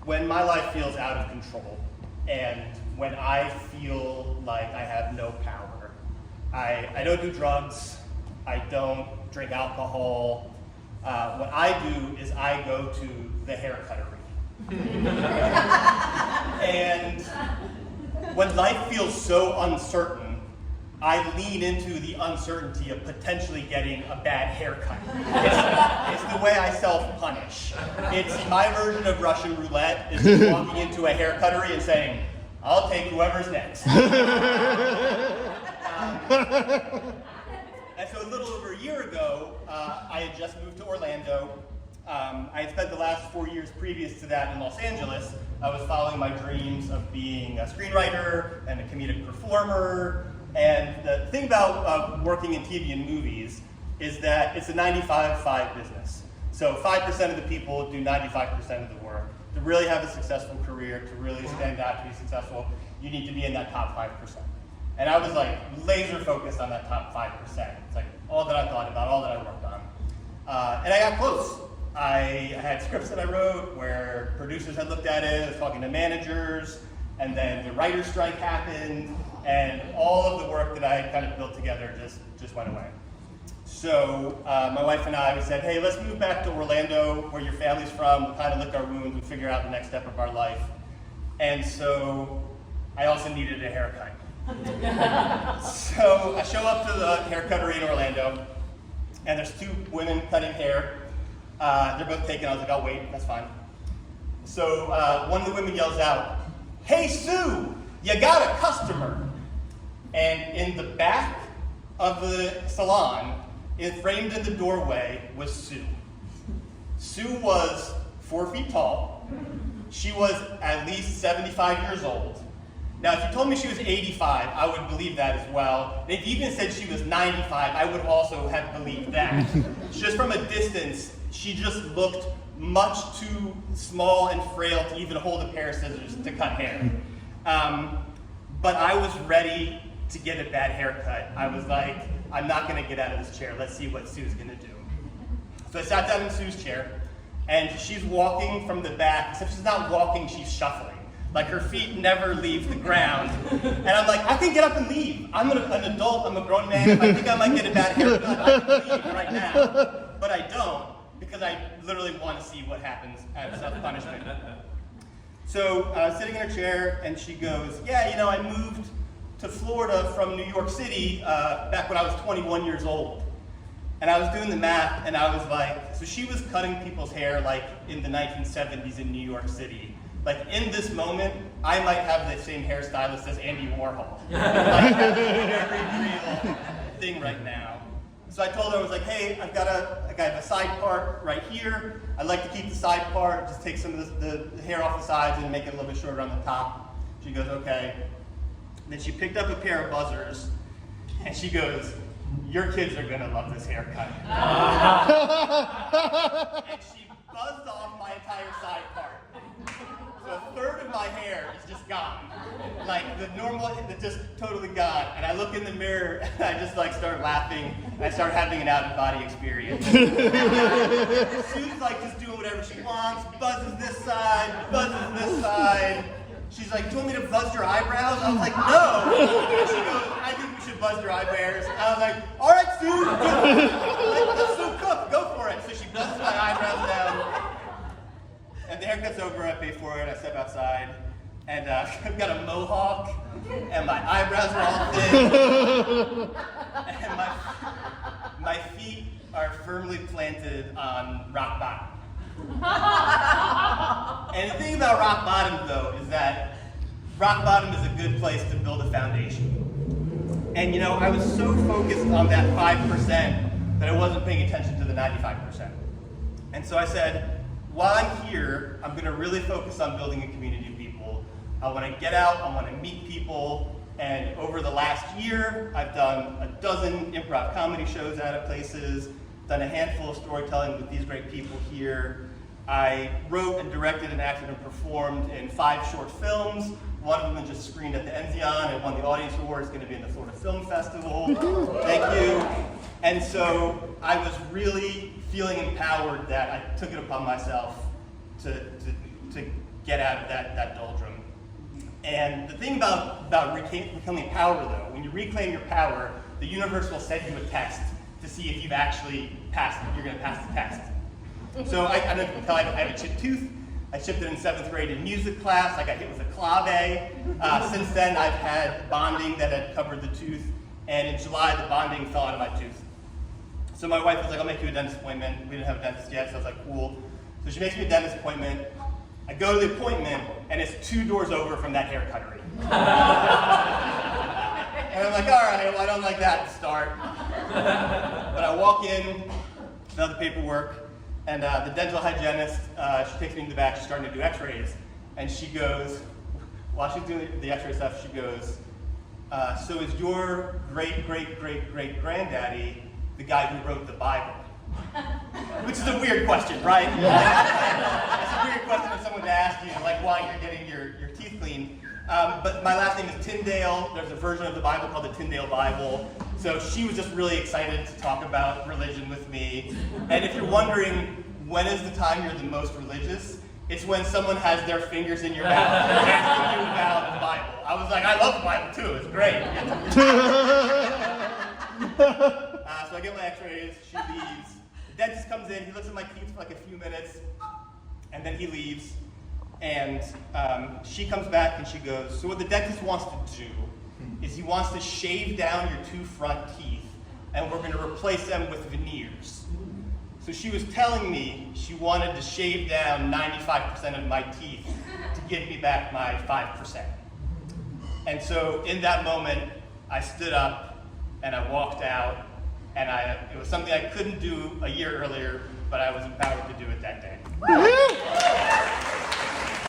when my life feels out of control and when I feel like I have no power. I don't do drugs, I don't drink alcohol. What I do is I go to the hair cuttery. And when life feels so uncertain, I lean into the uncertainty of potentially getting a bad haircut. It's the way I self-punish. It's my version of Russian roulette, is just walking into a hair cuttery and saying, I'll take whoever's next. And so a little over a year ago, I had just moved to Orlando. I had spent the last 4 years previous to that in Los Angeles. I was following my dreams of being a screenwriter and a comedic performer. And the thing about working in TV and movies is that it's a 95-5 business. So 5% of the people do 95% of the work. To really have a successful career, to really stand out, to be successful, you need to be in that top 5%. And I was like laser focused on that top 5%. It's like all that I thought about, all that I worked on. And I got close. I had scripts that I wrote where producers had looked at it, I was talking to managers, and then the writer's strike happened, and all of the work that I had kind of built together just went away. So my wife and I, we said, hey, let's move back to Orlando, where your family's from. We'll kind of lick our wounds and figure out the next step of our life. And so I also needed a haircut. So I show up to the hair cuttery in Orlando, and there's two women cutting hair. They're both taken. I was like, I'll wait, that's fine. So one of the women yells out, hey, Sue, you got a customer. And in the back of the salon, framed in the doorway, was Sue. Sue was 4 feet tall. She was at least 75 years old. Now, if you told me she was 85, I would believe that as well. If you even said she was 95, I would also have believed that. Just from a distance, she just looked much too small and frail to even hold a pair of scissors to cut hair. But I was ready to get a bad haircut. I was like, I'm not gonna get out of this chair. Let's see what Sue's gonna do. So I sat down in Sue's chair, and she's walking from the back, except she's not walking, she's shuffling. Like her feet never leave the ground. And I'm like, I can get up and leave. I'm an adult, I'm a grown man. If I think I might get a bad haircut, I can leave right now. But I don't, because I literally want to see what happens out of self-punishment. So I was sitting in her chair, and she goes, yeah, you know, I moved to Florida from New York City back when I was 21 years old. And I was doing the math, and I was like, so she was cutting people's hair like in the 1970s in New York City. Like in this moment, I might have the same hairstylist as Andy Warhol. Like that's a very real thing right now. So I told her, I was like, hey, I have a side part right here. I'd like to keep the side part, just take some of the hair off the sides and make it a little bit shorter on the top. She goes, okay. Then she picked up a pair of buzzers, and she goes, your kids are gonna love this haircut. And she buzzed off my entire side part. So a third of my hair is just gone. Like the normal, it's just totally gone. And I look in the mirror, and I just like start laughing. I start having an out-of-body experience. Sue's like just doing whatever she wants, buzzes this side, buzzes this side. She's like, do you want me to buzz your eyebrows? I was like, no. And she goes, I think we should buzz your eyebrows. I was like, all right, Sue, let's Sue cook, go for it. So she buzzes my eyebrows down. And the haircut's over, I pay for it, I step outside, and I've got a mohawk, and my eyebrows are all thin, and my feet are firmly planted on rock bottom. And the thing about rock bottom, though, is that rock bottom is a good place to build a foundation. And you know, I was so focused on that 5% that I wasn't paying attention to the 95%. And so I said, while I'm here, I'm going to really focus on building a community of people. I want to get out, I want to meet people, and over the last year, I've done a dozen improv comedy shows out of places, done a handful of storytelling with these great people here. I wrote and directed and acted and performed in 5 short films. One of them just screened at the Enzion and won the Audience Award. It's going to be in the Florida Film Festival. Thank you. And so I was really feeling empowered that I took it upon myself to get out of that doldrum. And the thing about reclaiming power, though, when you reclaim your power, the universe will send you a test to see if you've actually passed it. You're going to pass the test. So I don't know if you can tell, I have a chipped tooth. I chipped it in 7th grade in music class. I got hit with a clave. Since then, I've had bonding that had covered the tooth. And in July, the bonding fell out of my tooth. So my wife was like, I'll make you a dentist appointment. We didn't have a dentist yet, so I was like, cool. So she makes me a dentist appointment. I go to the appointment, and it's 2 doors over from that hair cuttery. And I'm like, all right, well, I don't like that to start. But I walk in, fill out the paperwork, and the dental hygienist, she takes me in the back, she's starting to do x-rays. And she goes, while she's doing the x-ray stuff, she goes, so is your great-great-great-great-granddaddy the guy who wrote the Bible? Which is a weird question, right? Yeah. It's a weird question for someone to ask you, like why you're getting your teeth cleaned. But my last name is Tindale. There's a version of the Bible called the Tindale Bible. So she was just really excited to talk about religion with me. And if you're wondering when is the time you're the most religious, it's when someone has their fingers in your mouth asking you about the Bible. I was like, I love the Bible too. It's great. So I get my x-rays, she leaves. The dentist comes in, he looks at my teeth for like a few minutes, and then he leaves. And she comes back and she goes, so what the dentist wants to do is he wants to shave down your 2 front teeth, and we're going to replace them with veneers. So she was telling me she wanted to shave down 95% of my teeth to give me back my 5%. And so in that moment, I stood up and I walked out, and it was something I couldn't do a year earlier, but I was empowered to do it that day.